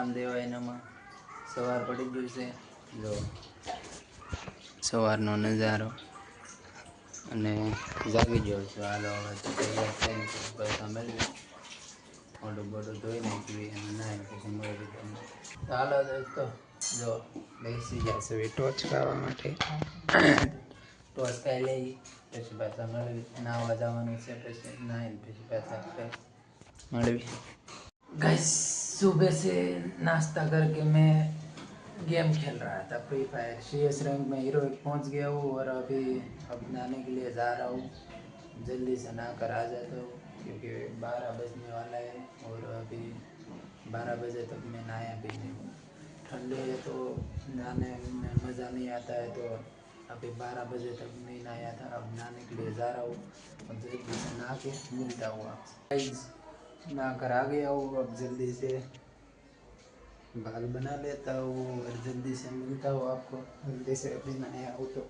રામદેવ એનામાં સવાર પડી ગયું છે જો સવારનો નજારો અને જાગી ગયો છું હાલો હવે તૈયાર થઈને પૈસા મેળવી મોઢું બોઢું ધોઈ નાખવી અને નાહીને પછી મળવી તમને તો હાલો દોસ્તો જો બેસી જશે ટોચ ખાવા માટે ટોચ ખાઈ લઈ પછી પાછા મળવી નાહવા જવાનું છે પછી નાહીને પછી પાછા મળવી गाइस सुबह से नाश्ता करके मैं गेम खेल रहा था फ्री फायर CS रैंक में हीरो पहुंच गया हूँ और अभी अब नहाने के लिए जा रहा हूँ जल्दी से नहा कर आ जाता हूँ क्योंकि 12 बजने वाला है और अभी 12 बजे तक मैं नहाया भी नहीं हूँ ठंडी है तो नहाने में मज़ा नहीं आता है तो अभी 12 बजे तक नहीं नहाया था अब नहाने के लिए जा रहा हूँ और जल्दी से नहा के मिलता हूँ आपसे नहा कर आ गया हूँ अब जल्दी से बाल बना लेता हूँ और जल्दी से मिलता हूँ आपको जल्दी से अभी नहाया हूँ तो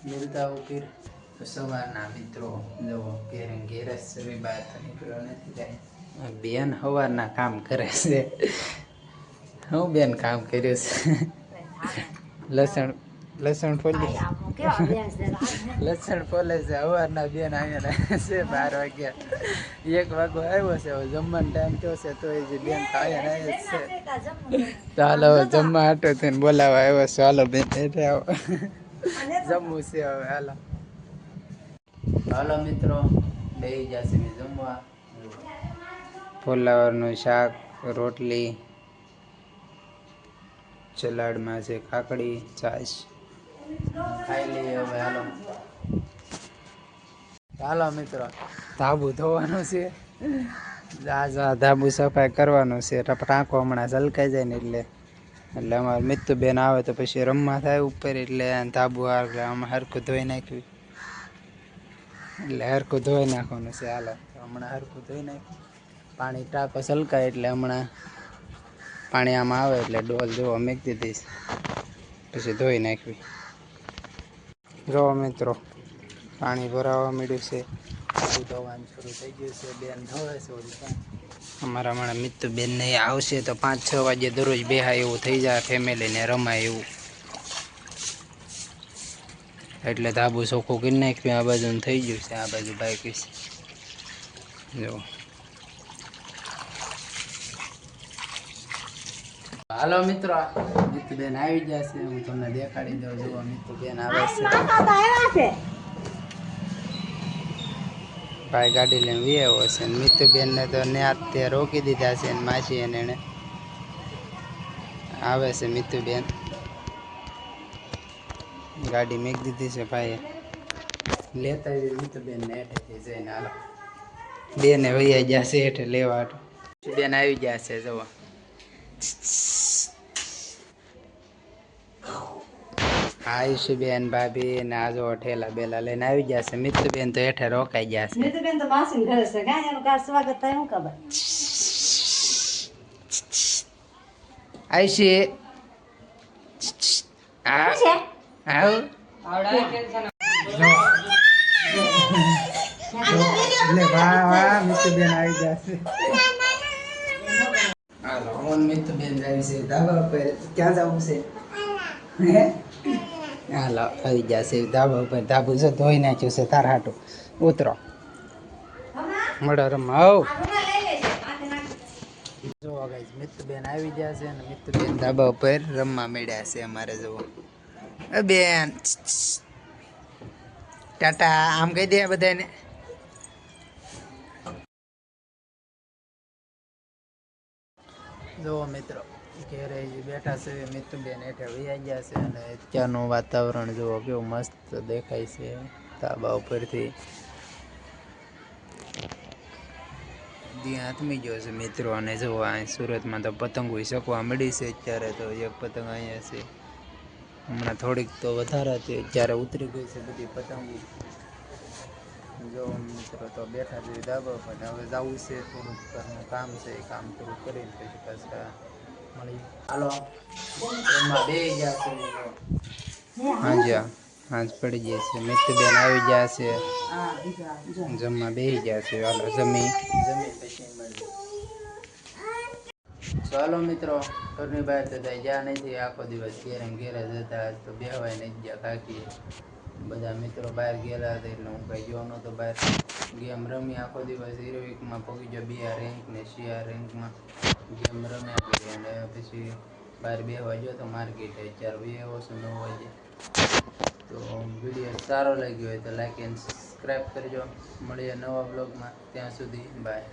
मिलता हूँ फिर तो सवाરના મિત્રો જો ઘેરે સવી બહાર તો નીકળ્યો નથી જાય બેન સવારના કામ કરે છે હું બેન કામ કર્યું છે લસણ ફોલી લસણ ફોલે છે સવારના બેન અહીંયા છે 12 વાગ્યા 1 વાગો આવ્યો છે હવે જમવાનો ટાઈમ થયો છે તો એ જે બેન અહીંયા રહે છે તો હાલો જમવા હાટો થઈને બોલાવા આવ્યો છે હાલો બેન એટલે આવો જમવું છે હવે હાલો હાલો મિત્રો બેસી જશે જમવા ફુલાવરનું શાક રોટલી સલાડમાં છે કાકડી છાશ ખાઈ લઈએ હવે હાલો હાલો મિત્રો ધાબુ ધોવાનું છે ધાબુ સફાઈ કરવાનું છે ટાંકો હમણાં છલકાઈ જાય ને એટલે અમારે મિત્તુબેન આવે તો પછી રમવા થાય ઉપર એટલે ધાબુ આમાં હરખું ધોઈ નાખ્યું એટલે હરખું ધોઈ નાખવાનું છે હાલો હમણાં હરખું ધોઈ નાખ્યું પાણી ટાંકો છલકાય એટલે હમણાં પાણી આમાં આવે એટલે ડોલ જોવા મૂકી દીધીશ પછી ધોઈ નાખવી જો મિત્રો પાણી ભરાવા મળ્યું છે ધોવાનું શરૂ થઈ ગયું છે બેન ધોવે છે અમારા હમણાં મિત્તુ બેન ને આવશે તો 5-6 વાગે દરરોજ બેહાય એવું થઈ જાય ફેમિલીને રમાય એવું એટલે ધાબુ ચોખ્ખું કરી નાખ્યું આ બાજુ થઈ ગયું છે આ બાજુ બાકી છે જો હાલો મિત્રો મિત્તુબેન આવી ગયા છે હું તમને દેખાડી દઉં જો મિત્તુબેન આવે છે ભાઈ ગાડી લઈને વિયેવો છે મિત્તુબેન ને તો ને તે રોકી દીધા છે ને માસી એને આવે છે મિત્તુબેન ગાડી મેક દીધી છે ભાઈએ લેતા આવી મિત્તુબેન ને હેઠેથી જઈને હાલો બેને વૈયા ગયા છે હેઠે લેવા બેન આવી ગયા છે જોવા આયુષબેન ભાભી ને આજો ઠેલા બેલા લઈને આવી ગયા છે મિત્તુબેન તો હેઠે રોકાઈ ગયા છે મિત્તુબેન તો માસી ઘરે છે ગાય એનું કાર સ્વાગત થાય હું ખબર આયુષી આ આવ આવડા ટેન્શન લે વાહ વાહ મિત્તુબેન આવી ગયા છે હાલો ઓન મિત્તુબેન જાય છે ધાબા પર ક્યાં જવું છે હે હાલો આવી જશે ધાબા ઉપર ધાબુ છે ધોઈ નાખ્યું છે તાર હાટું ઉતરો મળો રમવા આવ જો ગાઈસ મિત્તુબેન આવી ગયા છે અને મિત્તુબેન ધાબા ઉપર રમવા મળ્યા છે અમારે જુઓ બેન ટાટા આમ કહી દે બધાને જો મિત્રો ઘેરે બેઠા છે મિત્તુબેન હેઠે વૈયા ગયા છે અને અત્યારનું વાતાવરણ જુઓ કેવું મસ્ત દેખાય છે ધાબા ઉપરથી દી હાથમી ગયો છે મિત્રો અને જુઓ અહીં સુરતમાં તો પતંગો શકવા મળી છે અત્યારે તો એક પતંગ અહીંયા છે હમણાં થોડીક તો વધારે હતી અત્યારે ઉતરી ગઈ છે બધી પતંગો જો મિત્રો તો બેઠા છે ધાબા પર હવે જવું છે થોડુંક ઘરનું કામ છે એ કામ થોડું કરીને પછી પાછા મળી હાલો એમાં બે ગયા છે હાજી હાજ પડી જાય છે મિત્તુબેન આવી ગયા છે જમવા બેસી ગયા છે હાલો જમી પછી મળી ચાલો મિત્રો, ઘરની બહાર તો જ્યાં નથી, આખો દિવસ ઘેરે જતા તો બેહવાય નહીં ગયા કાકી. બધા મિત્રો બહાર ગયેલા હતા એટલે હું કઈ ગયો નહોતો બહાર. ગેમ રમી આખો દિવસ. હીરોઇકમાં પહોંચી ગયો BR રેન્ક ને CR રેન્કમાં ગેમ રમ્યા કરી અને પછી બહાર બેહવા ગયો તો માર્કેટ. અત્યારે બેહવો છું 9 વાગે. તો વિડીયો સારો લાગ્યો હોય તો લાઈક એન્ડ સબસ્ક્રાઈબ કરજો. મળીએ નવા બ્લોગમાં. ત્યાં સુધી બાય.